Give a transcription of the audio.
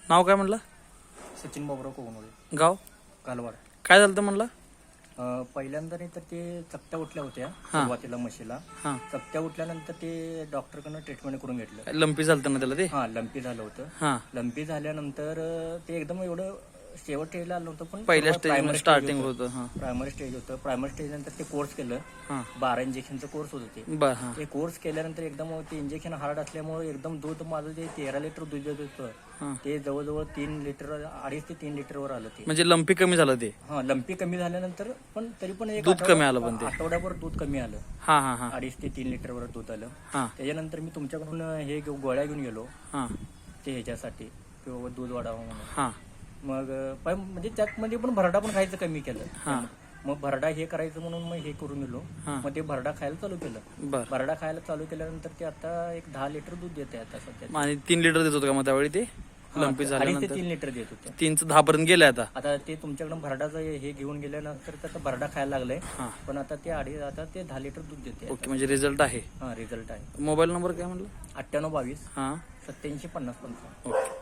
नाव काय म्हणलं? सचिन बाबुराव कोगनोळे, गाव कालवाड. काय झालं म्हणलं? पहिल्यांदा नाही तर ते चकत्या उठल्या होत्या सुरुवातीला म्हशीला. हां, चकत्या उठल्यानंतर ते डॉक्टरकडनं ट्रीटमेंट करून घेतलं. लंपी झालं ना त्याला ते? हां, लंपी झालं होतं. हां, लंपी झाल्यानंतर ते एकदम एवढं शेवट स्टेजला आलं नव्हतं, पण पहिल्या स्टेज स्टार्टिंग होतं. हां प्रायमरी स्टेज होतं. प्रायमरी स्टेज नंतर ते कोर्स केलं. हां 12 इंजेक्शनचं कोर्स होतं ते. बर. हां ते कोर्स केल्यानंतर एकदम ते इंजेक्शन हार्ड असल्यामुळे एकदम दूध माझं जे 13 लिटर दूध देत होतं हां, ते जवळजवळ 3 लिटर 2.5 ते 3 लिटरवर आलं ते. म्हणजे लंपी कमी झालं ते? हा, लंपी कमी झाल्यानंतर पण तरी पण एक दूध कमी आलं पण ते? आठवड्याभर दूध कमी आलं. हां हां हां 2.5 ते 3 लिटरवर दूध आलं. हां त्याच्यानंतर मी तुमच्याकडून हे गोळ्या घेऊन गेलो हां ते ह्याच्यासाठी किंवा दूध वाढावं म्हणून. हां मग म्हणजे त्यामध्ये पण भरडा पण खायचं कमी केलं. हां. मग भरडा हे करायचं म्हणून मग हे करून गेलो. हां. मग ते भरडा खायला चालू केलं. बर. भरडा खायला चालू केल्यानंतर ते आता एक 10 लिटर दूध देते आता सध्या. आणि 3 लिटर देत होतं का मग त्यावेळी ते? लंपी 2.5 झाल्यानंतर ते 3 लिटर देत होते. 3 10 पर्यंत गेले आता? आता ते तुमच्याकडून भरडाचं हे घेऊन गेल्यानंतर त्याचा भरडा खायला लागलाय. हां पण आता ते आता ते 10 लिटर दूध देते. ओके, म्हणजे रिझल्ट आहे. हा, रिझल्ट आहे. मोबाईल नंबर काय म्हणलं? 98 22 हां 87 50 55. ओके.